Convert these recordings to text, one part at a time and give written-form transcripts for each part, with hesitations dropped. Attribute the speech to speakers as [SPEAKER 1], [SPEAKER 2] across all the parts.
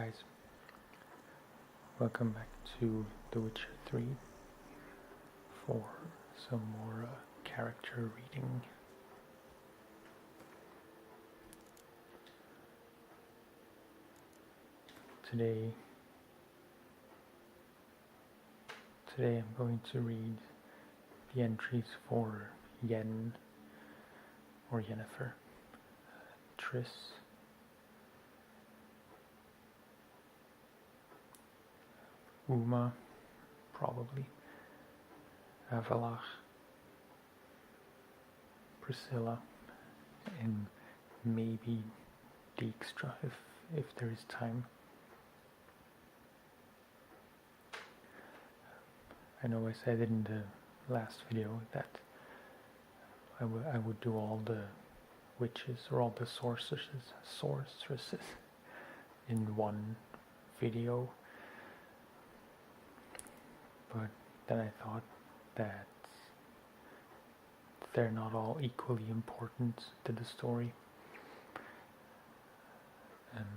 [SPEAKER 1] guys, welcome back to The Witcher 3 for some more character reading. Today I'm going to read the entries for Yennefer, Tris, Uma, probably, Avallac'h, Priscilla, and maybe Dijkstra if there is time. I know I said in the last video that I would do all the witches or all the sorceresses in one video, but then I thought that they're not all equally important to the story,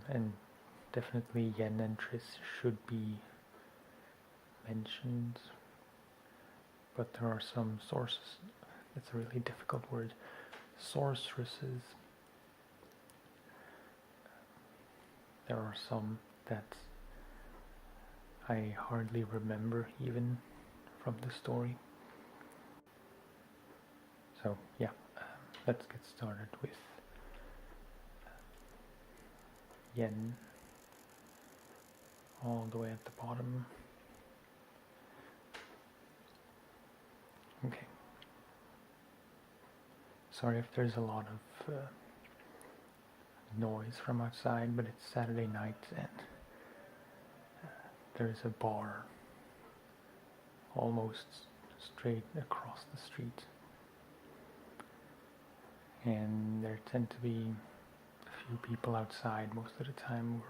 [SPEAKER 1] and definitely Yen and Tris should be mentioned, but there are some sources, that's a really difficult word, sorceresses. There are some that I hardly remember even from the story. So yeah, let's get started with Yen all the way at the bottom. Okay. Sorry if there's a lot of noise from outside, but it's Saturday night and there's a bar almost straight across the street. And there tend to be a few people outside most of the time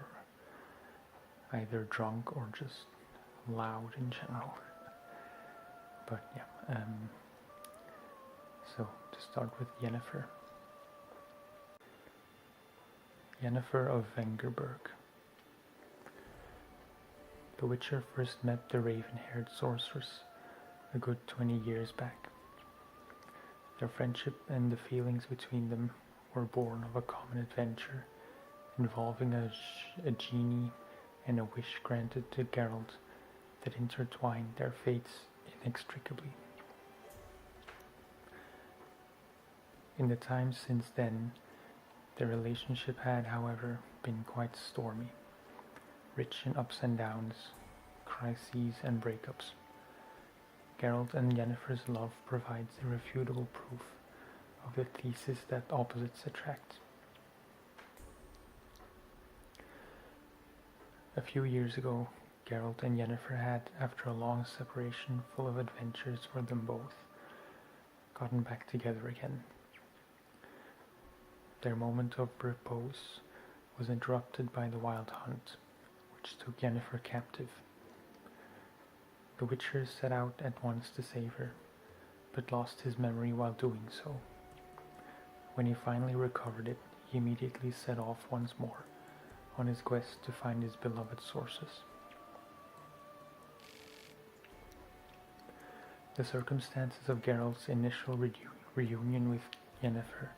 [SPEAKER 1] who are either drunk or just loud in general. But yeah, so to start with Yennefer. Yennefer of Vengerberg. The Witcher first met the raven-haired sorceress a good 20 years back. Their friendship and the feelings between them were born of a common adventure involving a genie and a wish granted to Geralt that intertwined their fates inextricably. In the time since then, their relationship had, however, been quite stormy, rich in ups and downs, crises and breakups. Geralt and Yennefer's love provides irrefutable proof of the thesis that opposites attract. A few years ago, Geralt and Yennefer had, after a long separation full of adventures for them both, gotten back together again. Their moment of repose was interrupted by the wild hunt, which took Yennefer captive. The Witcher set out at once to save her, but lost his memory while doing so. When he finally recovered it, he immediately set off once more on his quest to find his beloved sorceress. The circumstances of Geralt's initial reunion with Yennefer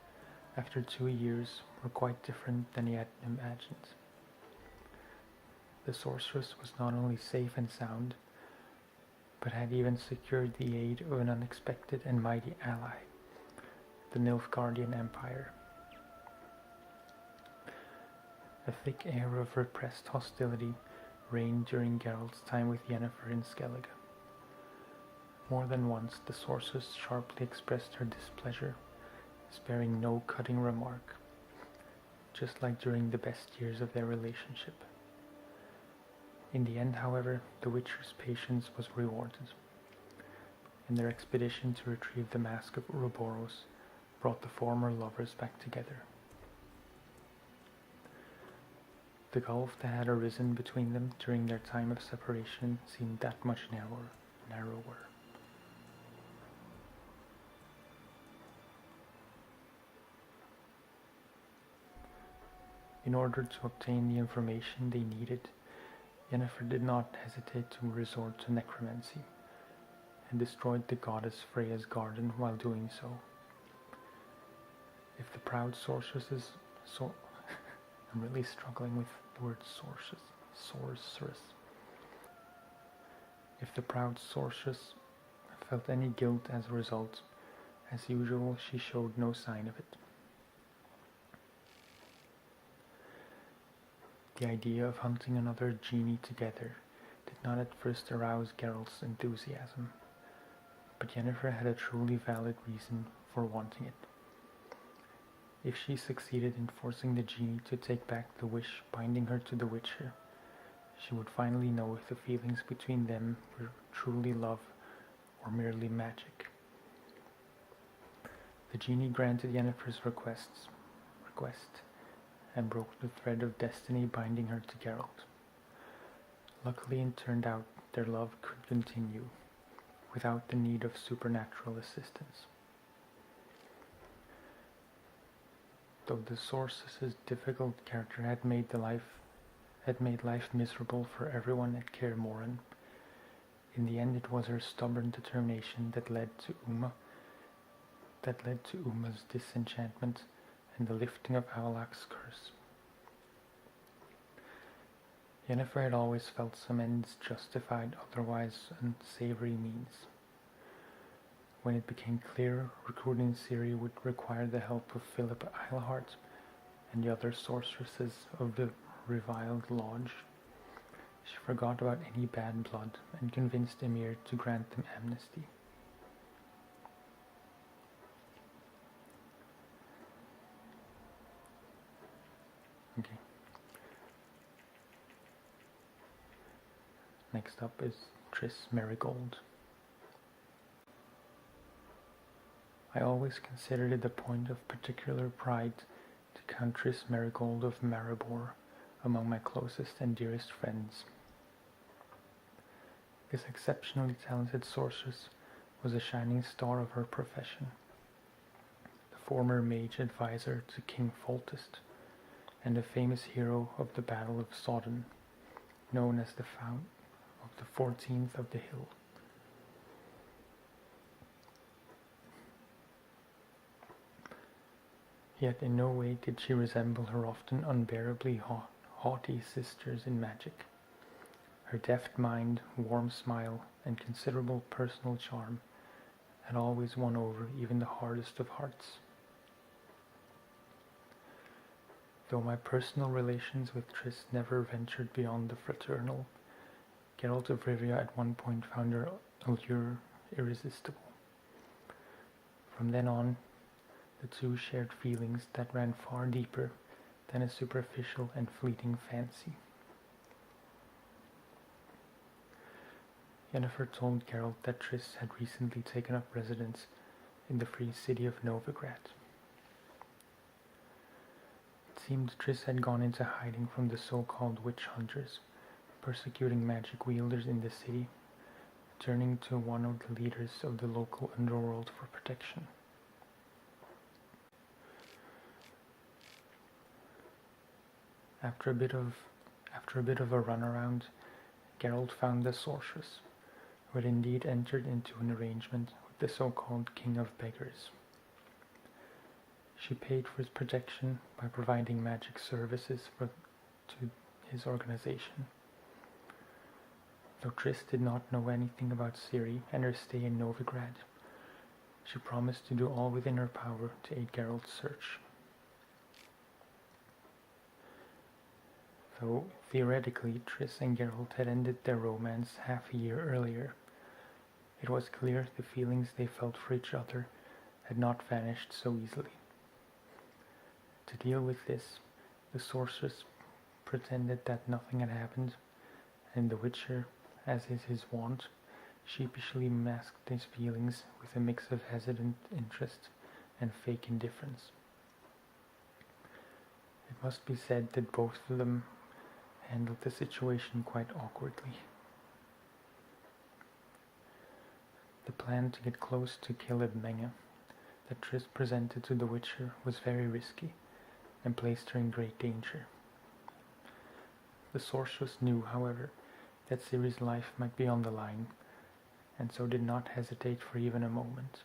[SPEAKER 1] after 2 years were quite different than he had imagined. The sorceress was not only safe and sound, but had even secured the aid of an unexpected and mighty ally, the Nilfgaardian Empire. A thick air of repressed hostility reigned during Geralt's time with Yennefer in Skellige. More than once the sorceress sharply expressed her displeasure, sparing no cutting remark, just like during the best years of their relationship. In the end, however, the Witcher's patience was rewarded, and their expedition to retrieve the Mask of Ouroboros brought the former lovers back together. The gulf that had arisen between them during their time of separation seemed that much narrower. In order to obtain the information they needed, Yennefer did not hesitate to resort to necromancy, and destroyed the goddess Freya's garden while doing so. If the proud sorceresses I'm really struggling with the word sorceress. If the proud sorceress felt any guilt as a result, as usual she showed no sign of it. The idea of hunting another genie together did not at first arouse Geralt's enthusiasm, but Yennefer had a truly valid reason for wanting it. If she succeeded in forcing the genie to take back the wish binding her to the Witcher, she would finally know if the feelings between them were truly love or merely magic. The genie granted Yennefer's request and broke the thread of destiny binding her to Geralt. Luckily, it turned out their love could continue without the need of supernatural assistance. Though the sorceress's difficult character had made life miserable for everyone at Kaer Morhen, in the end it was her stubborn determination that led to Uma's disenchantment and the lifting of Avallac'h's curse. Yennefer had always felt some ends justified otherwise unsavory means. When it became clear recruiting Ciri would require the help of Philip Eilhart and the other sorceresses of the reviled lodge, she forgot about any bad blood and convinced Emir to grant them amnesty. Okay. Next up is Triss Merigold. I always considered it a point of particular pride to count Triss Merigold of Maribor among my closest and dearest friends. This exceptionally talented sorceress was a shining star of her profession, the former mage advisor to King Foltest, and a famous hero of the Battle of Sodden, known as the Fount of the 14th of the Hill. Yet in no way did she resemble her often unbearably haughty sisters in magic. Her deft mind, warm smile, and considerable personal charm had always won over even the hardest of hearts. Though my personal relations with Triss never ventured beyond the fraternal, Geralt of Rivia at one point found her allure irresistible. From then on, the two shared feelings that ran far deeper than a superficial and fleeting fancy. Yennefer told Geralt that Triss had recently taken up residence in the free city of Novigrad. It seemed Triss had gone into hiding from the so-called witch hunters, persecuting magic wielders in the city, turning to one of the leaders of the local underworld for protection. After a bit of a runaround, Geralt found the sorceress, who had indeed entered into an arrangement with the so-called King of Beggars. She paid for his protection by providing magic services to his organization. Though Triss did not know anything about Ciri and her stay in Novigrad, she promised to do all within her power to aid Geralt's search. Though theoretically Triss and Geralt had ended their romance half a year earlier, it was clear the feelings they felt for each other had not vanished so easily. To deal with this, the sorceress pretended that nothing had happened, and the Witcher, as is his wont, sheepishly masked his feelings with a mix of hesitant interest and fake indifference. It must be said that both of them handled the situation quite awkwardly. The plan to get close to Caleb Menge that Triss presented to the Witcher was very risky and placed her in great danger. The sorceress knew, however, that Ciri's life might be on the line, and so did not hesitate for even a moment.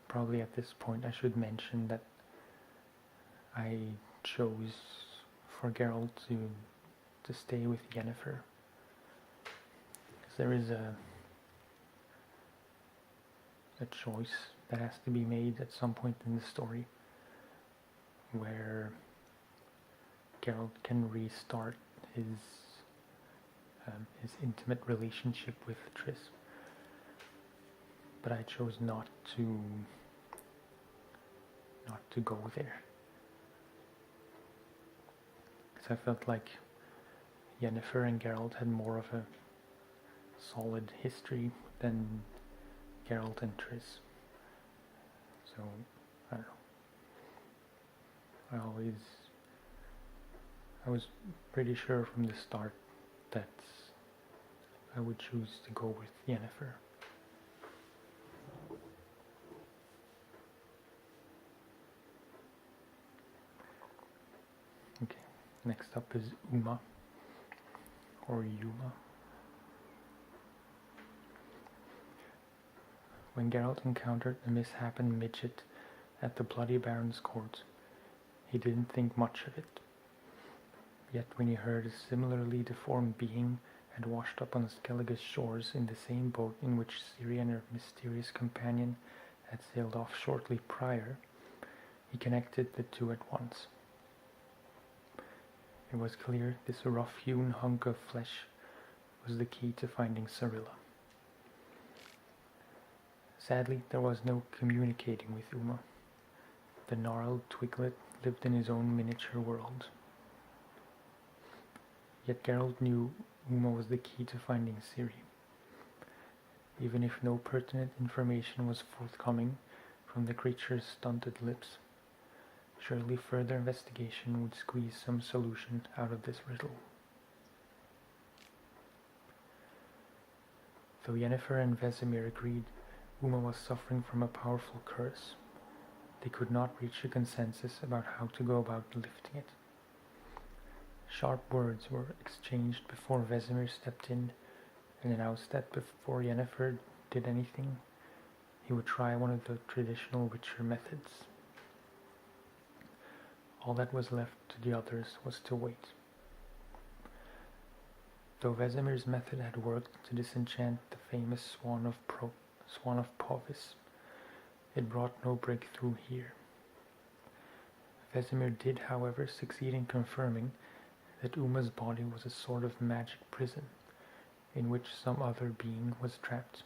[SPEAKER 1] Probably at this point I should mention that I chose for Geralt to stay with Yennefer, because there is a choice that has to be made at some point in the story where Geralt can restart his intimate relationship with Triss, but I chose not to go there, because I felt like Yennefer and Geralt had more of a solid history than Geralt and Triss. So I don't know. I was pretty sure from the start that I would choose to go with Yennefer. Okay, next up is Uma, or Yuma. When Geralt encountered a misshapen midget at the Bloody Baron's court, he didn't think much of it. Yet when he heard a similarly deformed being had washed up on Skellige's shores in the same boat in which Ciri and her mysterious companion had sailed off shortly prior, he connected the two at once. It was clear this rough-hewn hunk of flesh was the key to finding Cirilla. Sadly, there was no communicating with Uma. The gnarled twiglet lived in his own miniature world. Yet Geralt knew Uma was the key to finding Ciri. Even if no pertinent information was forthcoming from the creature's stunted lips, surely further investigation would squeeze some solution out of this riddle. Though Yennefer and Vesemir agreed Uma was suffering from a powerful curse, they could not reach a consensus about how to go about lifting it. Sharp words were exchanged before Vesemir stepped in and announced that before Yennefer did anything, he would try one of the traditional Witcher methods. All that was left to the others was to wait. Though Vesemir's method had worked to disenchant the famous Swan of Povis, it brought no breakthrough here. Vesemir did, however, succeed in confirming that Uma's body was a sort of magic prison in which some other being was trapped.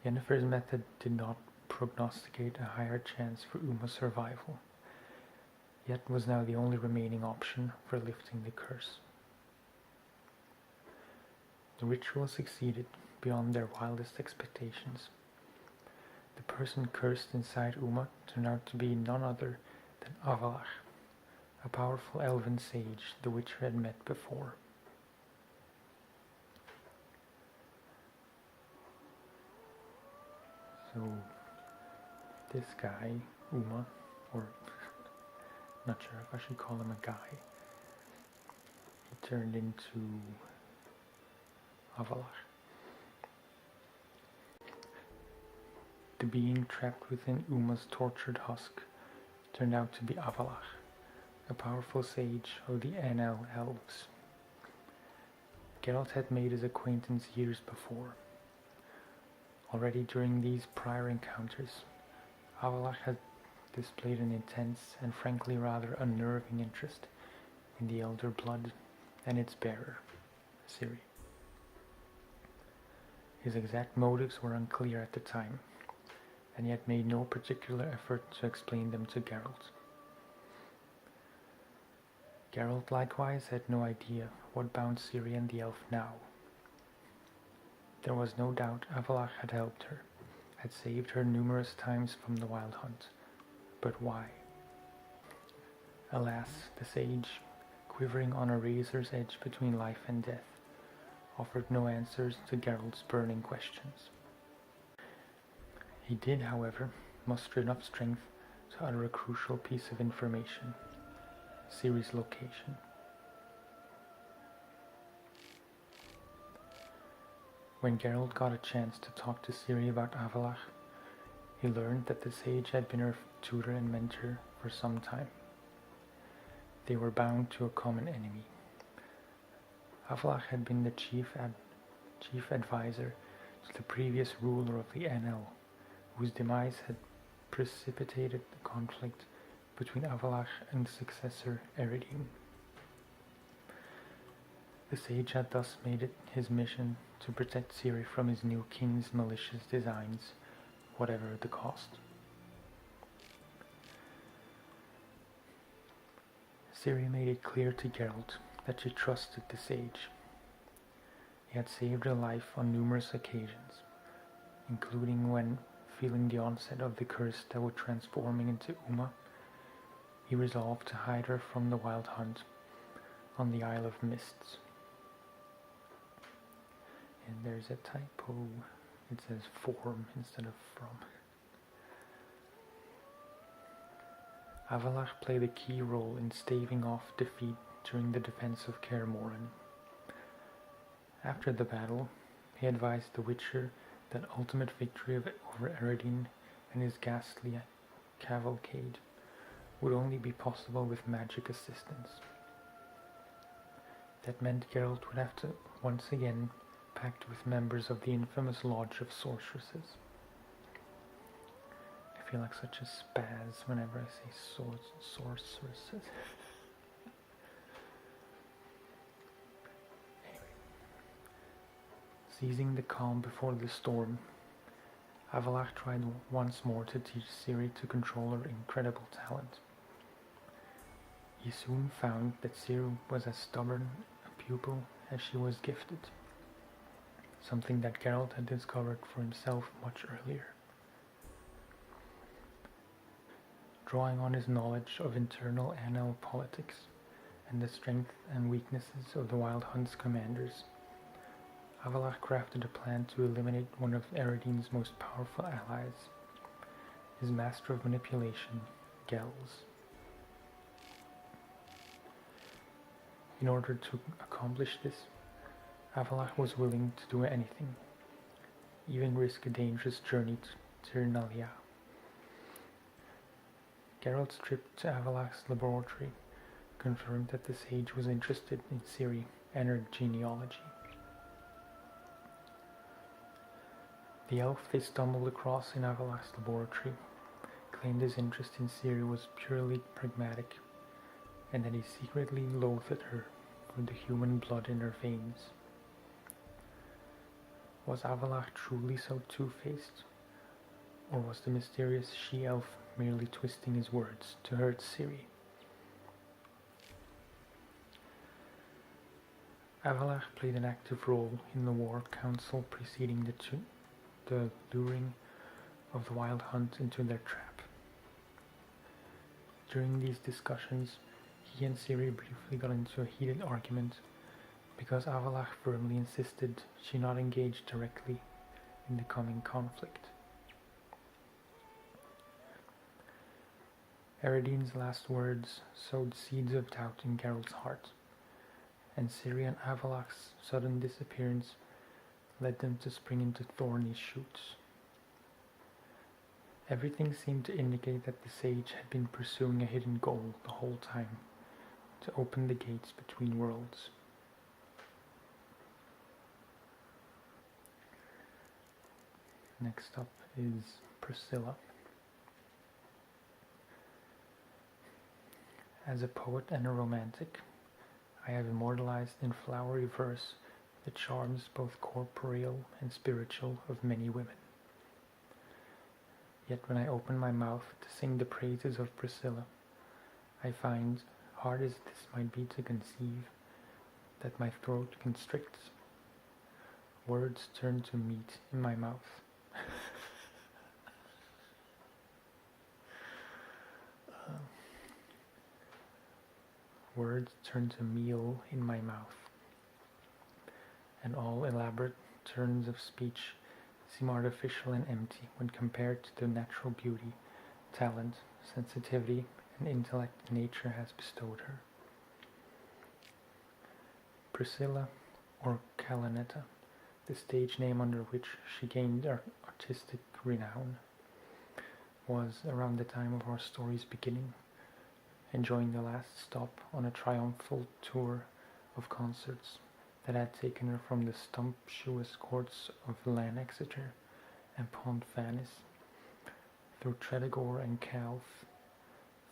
[SPEAKER 1] Yennefer's method did not prognosticate a higher chance for Uma's survival, yet was now the only remaining option for lifting the curse. The ritual succeeded beyond their wildest expectations. The person cursed inside Uma turned out to be none other than Avallac'h, a powerful elven sage the Witcher had met before. So this guy, Uma, or not sure if I should call him a guy, he turned into Avallac'h. The being trapped within Uma's tortured husk turned out to be Avallac'h, a powerful sage of the Enel elves. Geralt had made his acquaintance years before. Already during these prior encounters, Avallac'h had displayed an intense and frankly rather unnerving interest in the elder blood and its bearer, Ciri. His exact motives were unclear at the time, and yet made no particular effort to explain them to Geralt. Geralt likewise had no idea what bound Ciri and the elf now. There was no doubt Avallac'h had helped her, had saved her numerous times from the Wild Hunt, but why? Alas, the sage, quivering on a razor's edge between life and death, offered no answers to Geralt's burning questions. He did, however, muster enough strength to utter a crucial piece of information: Ciri's location. When Geralt got a chance to talk to Ciri about Avallac'h, he learned that the sage had been her tutor and mentor for some time. They were bound to a common enemy. Avallac'h had been the chief advisor to the previous ruler of the NL, whose demise had precipitated the conflict between Avallac'h and successor Eredin. The sage had thus made it his mission to protect Ciri from his new king's malicious designs, whatever the cost. Ciri made it clear to Geralt that she trusted the sage. He had saved her life on numerous occasions, including when, feeling the onset of the curse that would transform him into Uma, he resolved to hide her from the Wild Hunt on the Isle of Mists. And there's a typo. It says form instead of from. Avallac'h played a key role in staving off defeat during the defense of Kaer Morhen. After the battle, he advised the Witcher that ultimate victory over Eredin and his ghastly cavalcade would only be possible with magic assistance. That meant Geralt would have to once again pact with members of the infamous Lodge of Sorceresses. I feel like such a spaz whenever I say sorceresses. Anyway. Seizing the calm before the storm, Avallac'h tried once more to teach Ciri to control her incredible talent. He soon found that Ciri was as stubborn a pupil as she was gifted, something that Geralt had discovered for himself much earlier. Drawing on his knowledge of internal NL politics and the strengths and weaknesses of the Wild Hunt's commanders, Avallac'h crafted a plan to eliminate one of Eredin's most powerful allies, his master of manipulation, Gels. In order to accomplish this, Avallac'h was willing to do anything, even risk a dangerous journey to Tirnalia. Geralt's trip to Avallac'h's laboratory confirmed that the sage was interested in Ciri and her genealogy. The elf they stumbled across in Avallac'h's laboratory claimed his interest in Ciri was purely pragmatic, and that he secretly loathed her for the human blood in her veins. Was Avallac'h truly so two-faced, or was the mysterious she-elf merely twisting his words to hurt Ciri? Avallac'h played an active role in the war council preceding the luring of the Wild Hunt into their trap. During these discussions, he and Ciri briefly got into a heated argument because Avallac'h firmly insisted she not engage directly in the coming conflict. Eredin's last words sowed seeds of doubt in Geralt's heart, and Ciri and Avallac'h's sudden disappearance led them to spring into thorny shoots. Everything seemed to indicate that the sage had been pursuing a hidden goal the whole time, to open the gates between worlds. Next up is Priscilla. As a poet and a romantic, I have immortalized in flowery verse the charms both corporeal and spiritual of many women. Yet when I open my mouth to sing the praises of Priscilla, I find, hard as this might be to conceive, that my throat constricts. Words turn to meat in my mouth. Words turn to meal in my mouth, and all elaborate turns of speech seem artificial and empty when compared to the natural beauty talent, sensitivity, and intellect nature has bestowed her. Priscilla, or Calanetta, the stage name under which she gained artistic renown, was, around the time of our story's beginning, enjoying the last stop on a triumphal tour of concerts that had taken her from the sumptuous courts of Lan Exeter and Pontfanis, through Tredegor and Calf,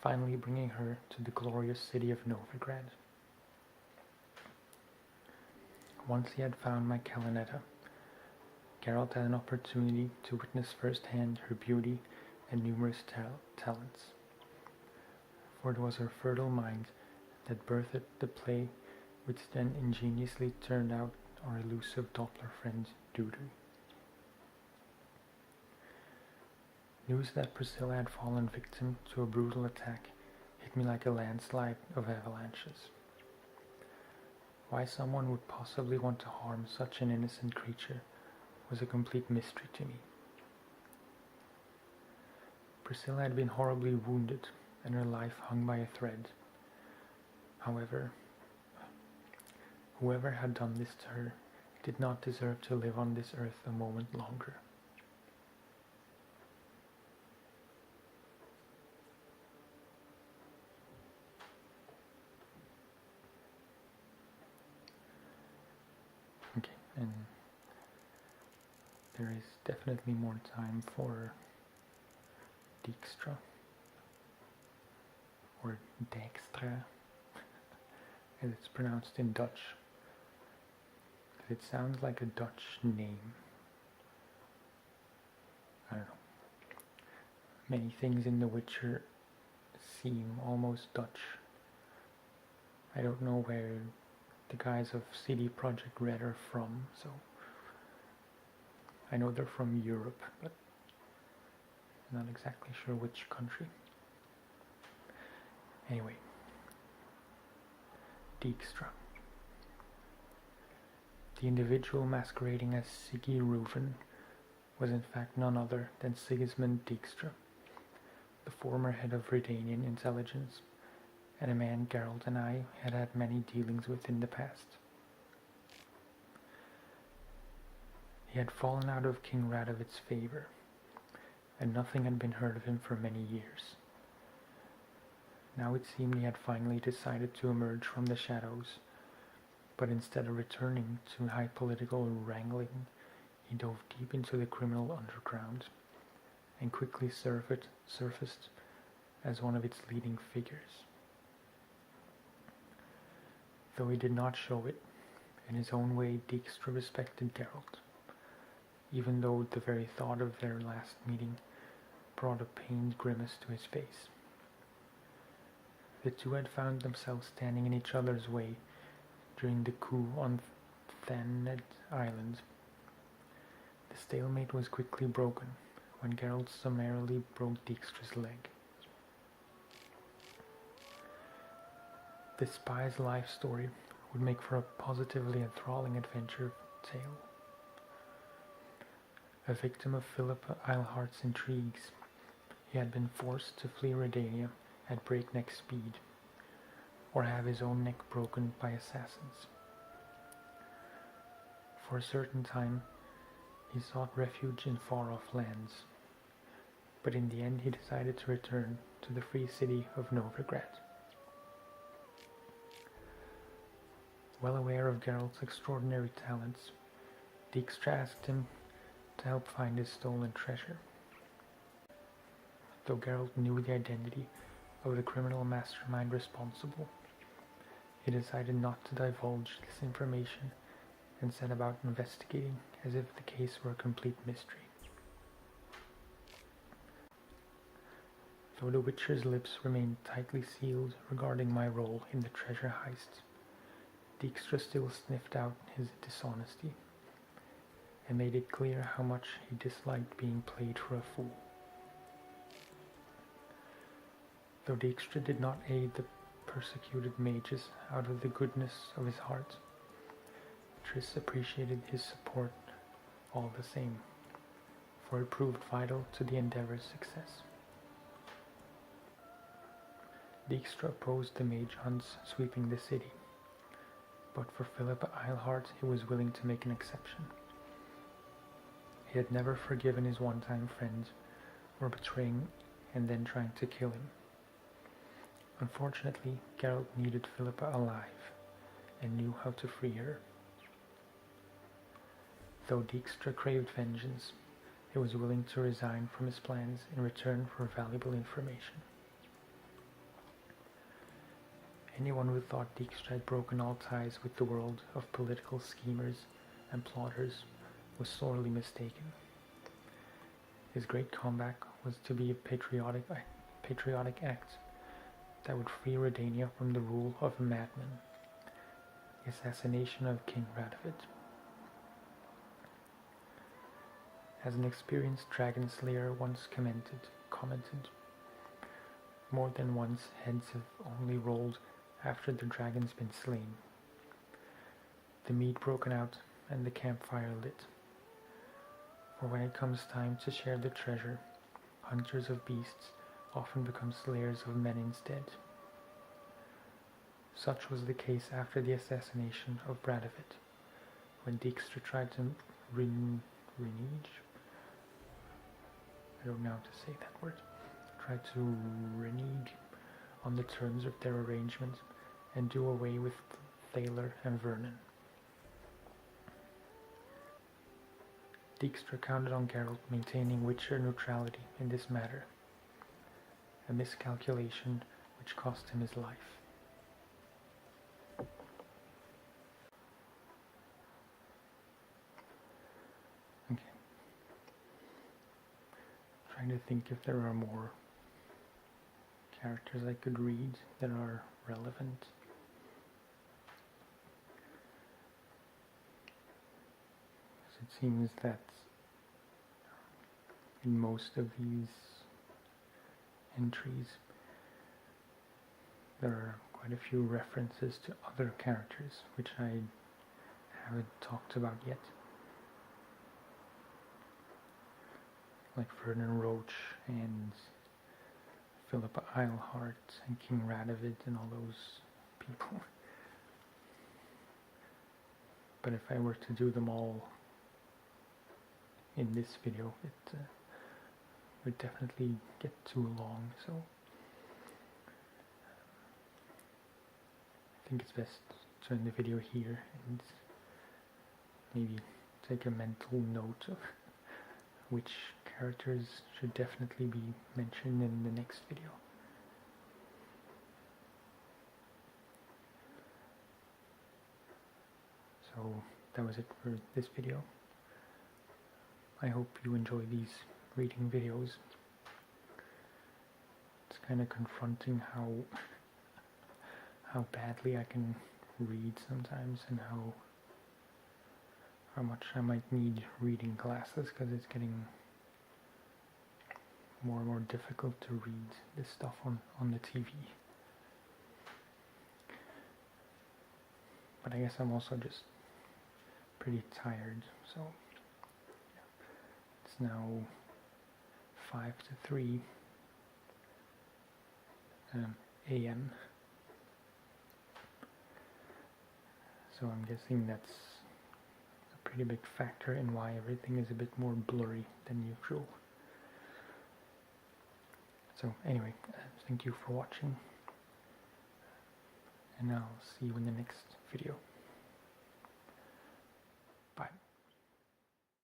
[SPEAKER 1] finally bringing her to the glorious city of Novigrad. Once he had found my Calanetta, Geralt had an opportunity to witness firsthand her beauty and numerous talents, for it was her fertile mind that birthed the play which then ingeniously turned out our elusive Doppler friend Dudu. News that Priscilla had fallen victim to a brutal attack hit me like a landslide of avalanches. Why someone would possibly want to harm such an innocent creature was a complete mystery to me. Priscilla had been horribly wounded, and her life hung by a thread. However, whoever had done this to her did not deserve to live on this earth a moment longer. Okay, and there is definitely more time for Dijkstra, or Dijkstra, as it's pronounced in Dutch. It sounds like a Dutch name. I don't know. Many things in The Witcher seem almost Dutch. I don't know where the guys of CD Projekt Red are from, so I know they're from Europe, but I'm not exactly sure which country. Anyway, Dijkstra. The individual masquerading as Siggy Reuven was in fact none other than Sigismund Dijkstra, the former head of Redanian intelligence, and a man Geralt and I had had many dealings with in the past. He had fallen out of King Radovid's favor, and nothing had been heard of him for many years. Now it seemed he had finally decided to emerge from the shadows, but instead of returning to high political wrangling, he dove deep into the criminal underground, and quickly surfaced as one of its leading figures. Though he did not show it, in his own way Dijkstra respected Geralt, even though the very thought of their last meeting brought a pained grimace to his face. The two had found themselves standing in each other's way during the coup on Thanet Island. The stalemate was quickly broken when Geralt summarily broke Dijkstra's leg. The spy's life story would make for a positively enthralling adventure tale. A victim of Philip Eilhart's intrigues, he had been forced to flee Redania at breakneck speed, or have his own neck broken by assassins. For a certain time, he sought refuge in far-off lands, but in the end he decided to return to the free city of Novigrad. Well aware of Geralt's extraordinary talents, Dijkstra asked him to help find his stolen treasure. Though Geralt knew the identity of the criminal mastermind responsible, he decided not to divulge this information and set about investigating as if the case were a complete mystery. Though the Witcher's lips remained tightly sealed regarding my role in the treasure heist, Dijkstra still sniffed out his dishonesty and made it clear how much he disliked being played for a fool. Though Dijkstra did not aid the persecuted mages out of the goodness of his heart, Triss appreciated his support all the same, for it proved vital to the endeavor's success. Dijkstra opposed the mage hunts sweeping the city, but for Philip Eilhart he was willing to make an exception. He had never forgiven his one-time friend for betraying and then trying to kill him. Unfortunately, Geralt needed Philippa alive and knew how to free her. Though Dijkstra craved vengeance, he was willing to resign from his plans in return for valuable information. Anyone who thought Dijkstra had broken all ties with the world of political schemers and plotters was sorely mistaken. His great comeback was to be a patriotic act that would free Redania from the rule of a madman, the assassination of King Radovid. As an experienced dragon slayer once commented, more than once heads have only rolled after the dragon's been slain. The mead broken out and the campfire lit. For when it comes time to share the treasure, hunters of beasts often become slayers of men instead. Such was the case after the assassination of Radovid, when Dijkstra tried to I don't know how to say that word, tried to renege on the terms of their arrangement and do away with Thaler and Vernon. Dijkstra counted on Geralt maintaining Witcher neutrality in this matter, a miscalculation which cost him his life. Okay. Trying to think if there are more characters I could read that are relevant. It seems that in most of these entries there are quite a few references to other characters which I haven't talked about yet, like Vernon Roach and Philippa Eilhart and King Radovid and all those people. But if I were to do them all in this video, it would definitely get too long, so I think it's best to end the video here and maybe take a mental note of which characters should definitely be mentioned in the next video. So that was it for this video. I hope you enjoy these reading videos. It's kind of confronting how badly I can read sometimes, and how much I might need reading glasses, because it's getting more and more difficult to read this stuff on the TV. But I guess I'm also just pretty tired, so it's now 5 to 3 a.m. So I'm guessing that's a pretty big factor in why everything is a bit more blurry than usual. So anyway, thank you for watching, and I'll see you in the next video.